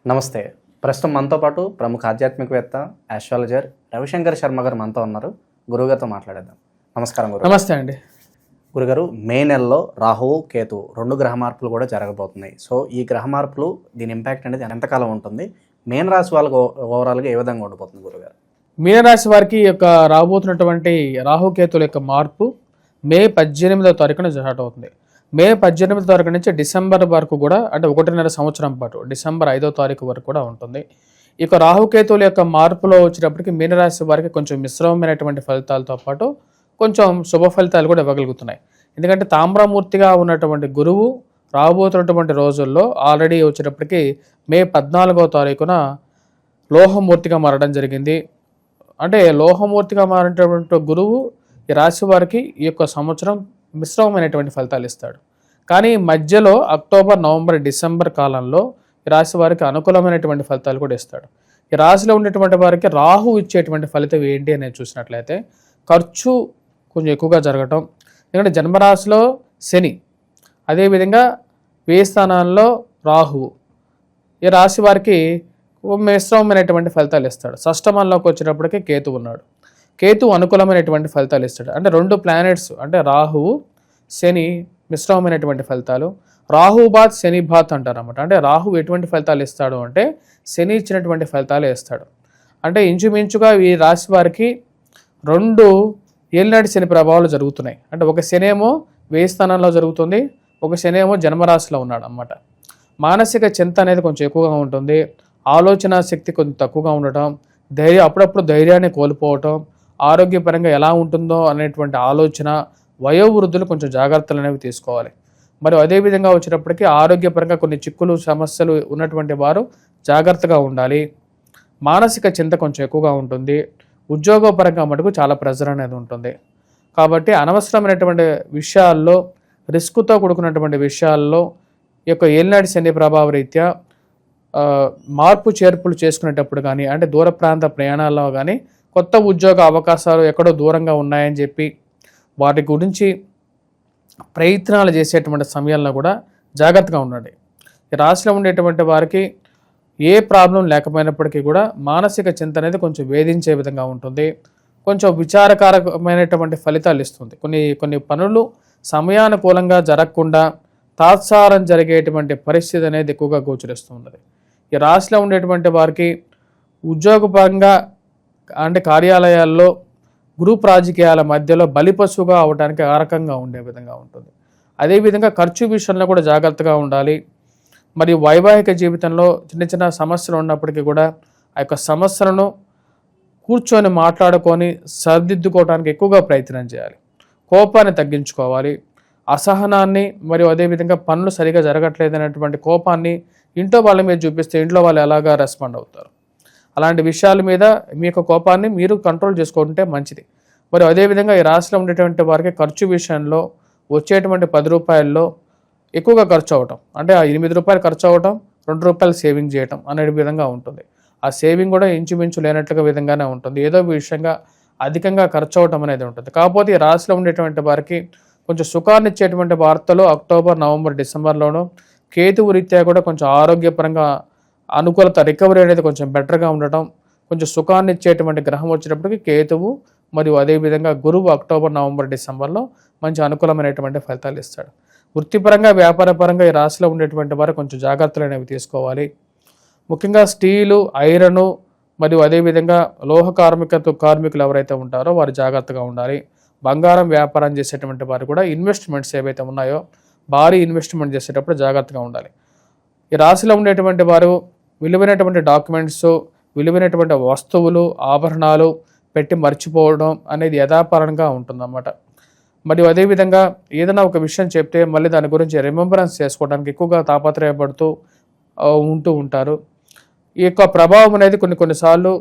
నమస్తే. ప్రస్తుతం మనతో పాటు ప్రముఖ ఆధ్యాత్మికవేత్త, ఆస్ట్రాలజర్ రవిశంకర్ శర్మ గారు మనతో ఉన్నారు. గురువుగారితో మాట్లాడేద్దాం. నమస్కారం గురువు. నమస్తే అండి. గురుగారు, మే నెలలో రాహువు, కేతు 2 గ్రహ మార్పులు కూడా జరగబోతున్నాయి. సో ఈ గ్రహ మార్పులు, దీని ఇంపాక్ట్ అనేది ఎంతకాలం ఉంటుంది? మీన రాశి వాళ్ళకు ఓవరాల్గా ఏ విధంగా ఉండిపోతుంది గురుగారు? మీనరాశి వారికి యొక్క రాబోతున్నటువంటి రాహుకేతుల యొక్క మార్పు మే 18వ తారీఖున స్టార్ట్ అవుతుంది. మే 18వ తారీఖు నుంచి డిసెంబర్ వరకు కూడా, అంటే 1.5 సంవత్సరం పాటు, డిసెంబర్ 5వ తారీఖు వరకు కూడా ఉంటుంది. ఇక రాహుకేతుల యొక్క మార్పులో వచ్చేటప్పటికి మీనరాశి వారికి కొంచెం మిశ్రమమైనటువంటి ఫలితాలతో పాటు కొంచెం శుభ ఫలితాలు కూడా ఇవ్వగలుగుతున్నాయి. ఎందుకంటే తామ్రమూర్తిగా ఉన్నటువంటి గురువు రాబోతున్నటువంటి రోజుల్లో ఆల్రెడీ వచ్చేటప్పటికి మే 14వ తారీఖున లోహమూర్తిగా మారడం జరిగింది. అంటే లోహమూర్తిగా మారినటువంటి గురువు ఈ రాశి వారికి ఈ యొక్క సంవత్సరం మిశ్రమమైనటువంటి ఫలితాలు ఇస్తాడు. కానీ మధ్యలో అక్టోబర్, నవంబర్, డిసెంబర్ కాలంలో ఈ రాశి వారికి అనుకూలమైనటువంటి ఫలితాలు కూడా ఇస్తాడు. ఈ రాశిలో ఉండేటువంటి వారికి రాహు ఇచ్చేటువంటి ఫలితం ఏంటి అనేది చూసినట్లయితే ఖర్చు కొంచెం ఎక్కువగా జరగటం. ఎందుకంటే జన్మరాశిలో శని, అదేవిధంగా వ్యయ స్థానాల్లో రాహువు ఈ రాశి వారికి మిశ్రమమైనటువంటి ఫలితాలు ఇస్తాడు. షష్టమంలోకి వచ్చినప్పటికీ కేతు ఉన్నాడు. కేతు అనుకూలమైనటువంటి ఫలితాలు ఇస్తాడు. అంటే 2 ప్లానెట్స్, అంటే రాహువు, శని మిశ్రమమైనటువంటి ఫలితాలు. రాహు బాత్ శని బాత్ అంటారు అన్నమాట. అంటే రాహువు ఎటువంటి ఫలితాలు ఇస్తాడు అంటే శని ఇచ్చినటువంటి ఫలితాలే ఇస్తాడు. అంటే ఇంచుమించుగా ఈ రాశి వారికి 2 ఏలినాటి శని ప్రభావాలు జరుగుతున్నాయి. అంటే ఒక శని ఏమో వ్యయ స్థానంలో జరుగుతుంది, ఒక శని ఏమో జన్మరాశిలో ఉన్నాడు అన్నమాట. మానసిక చింత అనేది కొంచెం ఎక్కువగా ఉంటుంది. ఆలోచన శక్తి కొంచెం తక్కువగా ఉండటం, అప్పుడప్పుడు ధైర్యాన్ని కోల్పోవటం, ఆరోగ్యపరంగా ఎలా ఉంటుందో అనేటువంటి ఆలోచన, వయోవృద్ధులు కొంచెం జాగ్రత్తలు అనేవి తీసుకోవాలి. మరి అదేవిధంగా వచ్చేటప్పటికి ఆరోగ్యపరంగా కొన్ని చిక్కులు, సమస్యలు ఉన్నటువంటి వారు జాగ్రత్తగా ఉండాలి. మానసిక చింత కొంచెం ఎక్కువగా ఉంటుంది. ఉద్యోగపరంగా మటుకు చాలా ప్రెజర్ అనేది ఉంటుంది. కాబట్టి అనవసరమైనటువంటి విషయాల్లో, రిస్క్తో కూడుకున్నటువంటి విషయాల్లో ఈ యొక్క ఏలినాటి శని ప్రభావ రీత్యా మార్పు చేర్పులు చేసుకునేటప్పుడు కానీ, అంటే దూర ప్రాంత ప్రయాణాల్లో కానీ, కొత్త ఉద్యోగ అవకాశాలు ఎక్కడో దూరంగా ఉన్నాయని చెప్పి వాటి గురించి ప్రయత్నాలు చేసేటువంటి సమయంలో కూడా జాగ్రత్తగా ఉండండి. ఈ రాశిలో ఉండేటువంటి వారికి ఏ ప్రాబ్లం లేకపోయినప్పటికీ కూడా మానసిక చింత అనేది కొంచెం వేధించే విధంగా ఉంటుంది. కొంచెం విచారకరమైనటువంటి ఫలితాలు ఇస్తుంది. కొన్ని పనులు సమయానుకూలంగా జరగకుండా తాత్సారం జరిగేటువంటి పరిస్థితి అనేది ఎక్కువగా గోచరిస్తూ ఉన్నది. ఈ రాశిలో ఉండేటువంటి వారికి ఉద్యోగపరంగా, అంటే కార్యాలయాల్లో, గ్రూప్ రాజకీయాల మధ్యలో బలిపశువుగా అవడానికి ఆరకంగా ఉండే విధంగా ఉంటుంది. అదేవిధంగా ఖర్చు విషయంలో కూడా జాగ్రత్తగా ఉండాలి. మరియు వైవాహిక జీవితంలో చిన్న చిన్న సమస్యలు ఉన్నప్పటికీ కూడా ఆ యొక్క సమస్యలను కూర్చొని మాట్లాడుకొని సరిదిద్దుకోవడానికి ఎక్కువగా ప్రయత్నం చేయాలి. కోపాన్ని తగ్గించుకోవాలి. అసహనాన్ని, మరియు అదేవిధంగా పనులు సరిగా జరగట్లేదనేటువంటి కోపాన్ని ఇంట్లో వాళ్ళ మీద చూపిస్తే ఇంట్లో వాళ్ళు ఎలాగా రెస్పాండ్ అవుతారు. అలాంటి విషయాల మీద మీ యొక్క కోపాన్ని మీరు కంట్రోల్ చేసుకుంటే మంచిది. మరి అదేవిధంగా ఈ రాశిలో ఉండేటువంటి వారికి ఖర్చు విషయంలో వచ్చేటువంటి 10 రూపాయల్లో ఎక్కువగా ఖర్చు అవ్వటం, అంటే ఆ 8 రూపాయలు ఖర్చు అవ్వటం, 2 రూపాయలు సేవింగ్ చేయటం అనే విధంగా ఉంటుంది. ఆ సేవింగ్ కూడా ఇంచుమించు లేనట్లుగా విధంగానే ఉంటుంది. ఏదో విషయంగా అధికంగా ఖర్చు అవ్వటం అనేది ఉంటుంది. కాకపోతే ఈ రాశిలో ఉండేటువంటి వారికి కొంచెం సుఖాన్ని ఇచ్చేటువంటి వార్తలు అక్టోబర్, నవంబర్, డిసెంబర్లోనూ కేతువు రీత్యా కూడా కొంచెం ఆరోగ్యపరంగా అనుకూలత, రికవరీ అనేది కొంచెం బెటర్గా ఉండటం, కొంచెం సుఖాన్ని ఇచ్చేటువంటి గ్రహం వచ్చేటప్పటికి కేతువు, మరియు అదేవిధంగా గురువు అక్టోబర్, నవంబర్, డిసెంబర్లో మంచి అనుకూలమైనటువంటి ఫలితాలు ఇస్తాడు. వృత్తిపరంగా, వ్యాపారపరంగా ఈ రాశిలో ఉండేటువంటి వారు కొంచెం జాగ్రత్తలు అనేవి తీసుకోవాలి. ముఖ్యంగా స్టీలు, ఐరను, మరియు అదేవిధంగా లోహ కార్మికులు ఎవరైతే ఉంటారో వారు జాగ్రత్తగా ఉండాలి. బంగారం వ్యాపారం చేసేటువంటి వారు కూడా ఇన్వెస్ట్మెంట్స్ ఏవైతే ఉన్నాయో భారీ ఇన్వెస్ట్మెంట్ చేసేటప్పుడు జాగ్రత్తగా ఉండాలి. ఈ రాశిలో ఉండేటువంటి వారు విలువైనటువంటి డాక్యుమెంట్స్, విలువైనటువంటి వస్తువులు, ఆభరణాలు పెట్టి మర్చిపోవడం అనేది యథాపరంగా ఉంటుందన్నమాట. మరియు అదేవిధంగా ఏదైనా ఒక విషయం చెప్తే మళ్ళీ దాని గురించి రిమెంబరెన్స్ చేసుకోవడానికి ఎక్కువగా తాపత్రయపడుతూ ఉంటూ ఉంటారు. ఈ యొక్క ప్రభావం అనేది కొన్నిసార్లు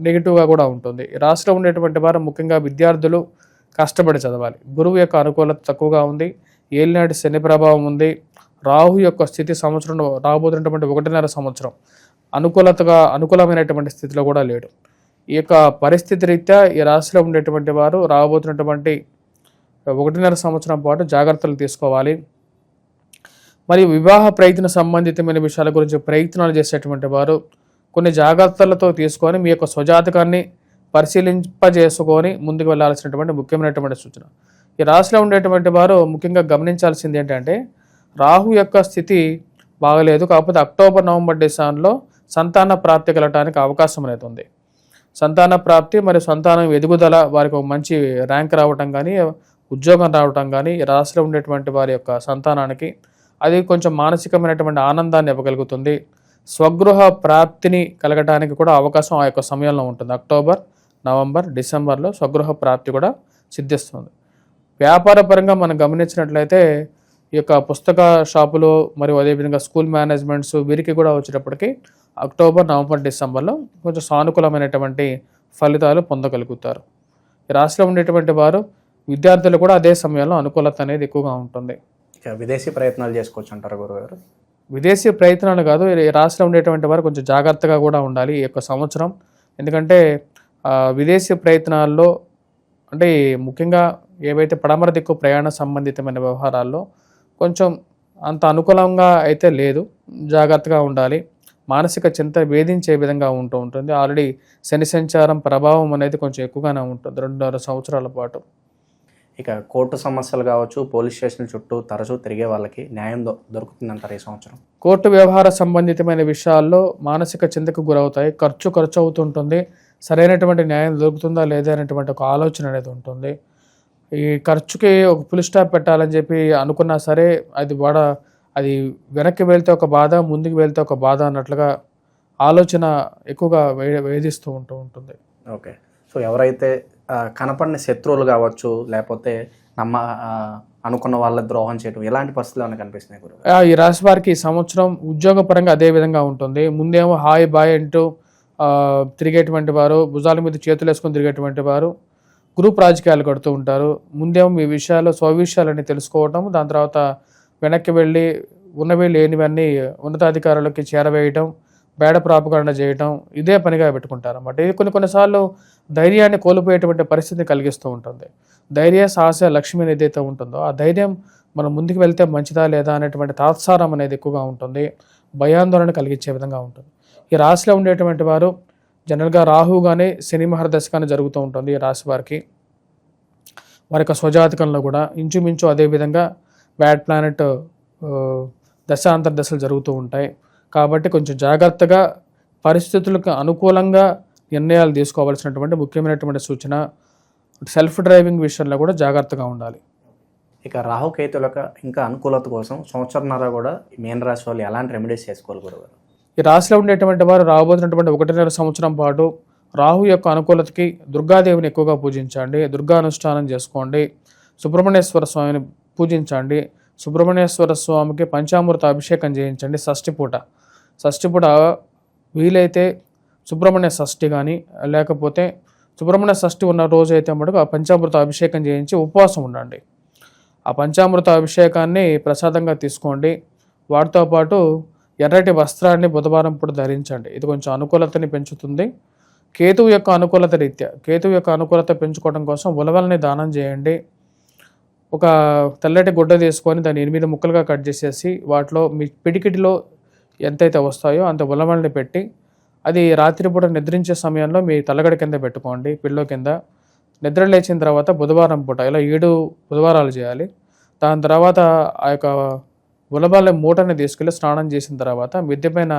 నెగిటివ్గా కూడా ఉంటుంది. రాశిలో ఉండేటువంటి వారు ముఖ్యంగా విద్యార్థులు కష్టపడి చదవాలి. గురువు యొక్క అనుకూలత తక్కువగా ఉంది. ఏలినాటి శని ప్రభావం ఉంది. రాహు యొక్క స్థితి సంవత్సరం రాబోతున్నటువంటి 1.5 సంవత్సరం అనుకూలమైనటువంటి స్థితిలో కూడా లేడు. ఈ యొక్క పరిస్థితి రీత్యా ఈ రాశిలో ఉండేటువంటి వారు రాబోతున్నటువంటి 1.5 సంవత్సరం పాటు జాగ్రత్తలు తీసుకోవాలి. మరియు వివాహ ప్రయత్న సంబంధితమైన విషయాల గురించి ప్రయత్నాలు చేసేటువంటి వారు కొన్ని జాగ్రత్తలతో తీసుకొని మీ యొక్క స్వజాతకాన్ని పరిశీలింపజేసుకొని ముందుకు వెళ్ళాల్సినటువంటి ముఖ్యమైనటువంటి సూచన. ఈ రాశిలో ఉండేటువంటి వారు ముఖ్యంగా గమనించాల్సింది ఏంటంటే రాహు యొక్క స్థితి బాగలేదు. కాకపోతే అక్టోబర్, నవంబర్, డిసెంబర్లో సంతాన ప్రాప్తి కలగడానికి అవకాశం అనేది ఉంది. సంతాన ప్రాప్తి మరియు సంతానం ఎదుగుదల, వారికి ఒక మంచి ర్యాంక్ రావటం కానీ, ఉద్యోగం రావటం కానీ, ఈ రాశిలో ఉండేటువంటి వారి యొక్క సంతానానికి అది కొంచెం మానసికమైనటువంటి ఆనందాన్ని ఇవ్వగలుగుతుంది. స్వగృహ ప్రాప్తిని కలగడానికి కూడా అవకాశం ఆ యొక్క సమయంలో ఉంటుంది. అక్టోబర్, నవంబర్, డిసెంబర్లో స్వగృహ ప్రాప్తి కూడా సిద్ధిస్తుంది. వ్యాపార పరంగా మనం గమనించినట్లయితే ఈ యొక్క పుస్తక షాపులు మరియు అదేవిధంగా స్కూల్ మేనేజ్మెంట్స్ వీరికి కూడా వచ్చేటప్పటికి అక్టోబర్, నవంబర్, డిసెంబర్లో కొంచెం సానుకూలమైనటువంటి ఫలితాలు పొందగలుగుతారు. ఈ రాశిలో ఉండేటువంటి వారు విద్యార్థులు కూడా అదే సమయంలో అనుకూలత అనేది ఎక్కువగా ఉంటుంది. ఇక విదేశీ ప్రయత్నాలు చేసుకోవచ్చు అంటారు గురుగారు? విదేశీ ప్రయత్నాలు కాదు, ఈ రాశిలో ఉండేటువంటి వారు కొంచెం జాగ్రత్తగా కూడా ఉండాలి ఈ యొక్క సంవత్సరం. ఎందుకంటే విదేశీ ప్రయత్నాల్లో అంటే ముఖ్యంగా ఏవైతే పడమర దిక్కు ప్రయాణ సంబంధితమైన వ్యవహారాల్లో కొంచెం అంత అనుకూలంగా అయితే లేదు, జాగ్రత్తగా ఉండాలి. మానసిక చింత వేధించే విధంగా ఉంటుంది. ఆల్రెడీ శని సంచారం ప్రభావం అనేది కొంచెం ఎక్కువగానే ఉంటుంది 2.5 సంవత్సరాల పాటు. ఇక కోర్టు సమస్యలు కావచ్చు, పోలీస్ స్టేషన్ చుట్టూ తరచూ తిరిగే వాళ్ళకి న్యాయం దొరుకుతుందంటారు ఈ సంవత్సరం? కోర్టు వ్యవహార సంబంధితమైన విషయాల్లో మానసిక చింతకు గురవుతాయి. ఖర్చు అవుతుంటుంది. సరైనటువంటి న్యాయం దొరుకుతుందా లేదా అనేటువంటి ఒక ఆలోచన అనేది ఉంటుంది. ఈ ఖర్చుకి ఒక ఫుల్ స్టాప్ పెట్టాలని చెప్పి అనుకున్నా సరే అది వెనక్కి వెళ్తే ఒక బాధ, ముందుకు వెళ్తే ఒక బాధ అన్నట్లుగా ఆలోచన ఎక్కువగా వేధిస్తూ ఉంటుంది. ఓకే. సో ఎవరైతే కనపడిన శత్రువులు కావచ్చు, లేకపోతే అనుకున్న వాళ్ళ ద్రోహం చేయడం, ఎలాంటి పరిస్థితులు ఏమైనా కనిపిస్తున్నాయి గురువు? ఈ రాశి వారికి ఈ సంవత్సరం ఉద్యోగపరంగా అదే విధంగా ఉంటుంది. ముందేమో హాయ్ బాయ్ అంటూ తిరిగేటువంటి వారు, భుజాల మీద చేతులు వేసుకొని తిరిగేటువంటి వారు గ్రూప్ రాజకీయాలు కడుతూ ఉంటారు. ముందేమో మీ విషయాలు స్వవిషయాలని తెలుసుకోవటం, దాని తర్వాత వెనక్కి వెళ్ళి ఉన్నవి లేనివన్నీ ఉన్నతాధికారులకి చేరవేయటం, బేడ ప్రాపగండ చేయటం, ఇదే పనిగా పెట్టుకుంటారు అన్నమాట. ఇది కొన్నిసార్లు ధైర్యాన్ని కోల్పోయేటువంటి పరిస్థితిని కలిగిస్తూ ఉంటుంది. ధైర్య సాహస లక్ష్యం ఏదైతే ఉంటుందో ఆ ధైర్యం మనం ముందుకు వెళ్తే మంచిదా లేదా అనేటువంటి తాత్సారం అనేది ఎక్కువగా ఉంటుంది. భయాందోళన కలిగించే విధంగా ఉంటుంది. ఈ రాశిలో ఉండేటువంటి వారు జనరల్గా రాహు కానీ శని మహర్దశ కానీ జరుగుతూ ఉంటుంది. ఈ రాశి వారికి వారి యొక్క స్వజాతకంలో కూడా ఇంచుమించు అదేవిధంగా బ్యాడ్ ప్లానెట్ దశాంతర్దశలు జరుగుతూ ఉంటాయి. కాబట్టి కొంచెం జాగ్రత్తగా పరిస్థితులకు అనుకూలంగా నిర్ణయాలు తీసుకోవాల్సినటువంటి ముఖ్యమైనటువంటి సూచన. సెల్ఫ్ డ్రైవింగ్ విషయంలో కూడా జాగ్రత్తగా ఉండాలి. ఇక రాహుకేతులకు ఇంకా అనుకూలత కోసం సంవత్సరంన్నర కూడా మీన రాశి వాళ్ళు ఎలాంటి రెమెడీస్ చేసుకోవాలి గురువు? ఈ రాశిలో ఉండేటువంటి వారు రాబోతున్నటువంటి 1.5 సంవత్సరం పాటు రాహు యొక్క అనుకూలతకి దుర్గాదేవిని ఎక్కువగా పూజించండి, దుర్గా అనుష్ఠానం చేసుకోండి, సుబ్రహ్మణ్యేశ్వర స్వామిని పూజించండి. సుబ్రహ్మణ్యేశ్వర స్వామికి పంచామృత అభిషేకం చేయించండి షష్ఠి పూట వీలైతే సుబ్రహ్మణ్య షష్ఠి కానీ లేకపోతే సుబ్రహ్మణ్య షష్ఠి ఉన్న రోజు అయితే మటుకు ఆ పంచామృత అభిషేకం చేయించి ఉపవాసం ఉండండి. ఆ పంచామృత అభిషేకాన్ని ప్రసాదంగా తీసుకోండి. వాటితో పాటు ఎర్రటి వస్త్రాన్ని బుధవారం పూట ధరించండి. ఇది కొంచెం అనుకూలతని పెంచుతుంది. కేతువు యొక్క అనుకూలత పెంచుకోవడం కోసం ఉలవల్ని దానం చేయండి. ఒక తెల్లటి గుడ్డ తీసుకొని దాన్ని 8 ముక్కలుగా కట్ చేసేసి వాటిలో మీ పిడికిటిలో ఎంతైతే వస్తాయో అంత ఉలవల్ని పెట్టి అది రాత్రిపూట నిద్రించే సమయంలో మీ తలగడ కింద పెట్టుకోండి, పిల్లో కింద. నిద్ర లేచిన తర్వాత బుధవారం పూట ఇలా 7 బుధవారాలు చేయాలి. దాని తర్వాత ఆ యొక్క ఉలవల మూటని తీసుకెళ్ళి స్నానం చేసిన తర్వాత మిద్దె పైన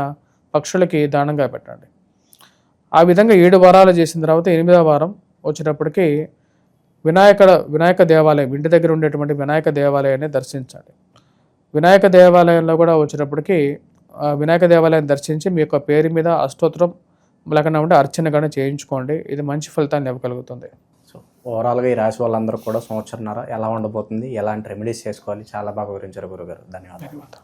పక్షులకి దానంగా పెట్టండి. ఆ విధంగా 7 వారాలు చేసిన తర్వాత 8వ వారం వచ్చేటప్పటికి వినాయక దేవాలయం, ఇంటి దగ్గర ఉండేటువంటి వినాయక దేవాలయాన్ని దర్శించండి. వినాయక దేవాలయంలో కూడా వచ్చేటప్పటికి వినాయక దేవాలయం దర్శించి మీ యొక్క పేరు మీద అష్టోత్తరం లేకుండా ఉంటే అర్చన కానీ చేయించుకోండి. ఇది మంచి ఫలితాన్ని ఇవ్వగలుగుతుంది. సో ఓవరాల్గా ఈ రాశి వాళ్ళందరూ కూడా సంవత్సరంన్నర ఎలా ఉండబోతుంది, ఎలాంటి రెమెడీస్ చేసుకోవాలి, చాలా బాగా వివరించారు గురుగారు. ధన్యవాదాలు.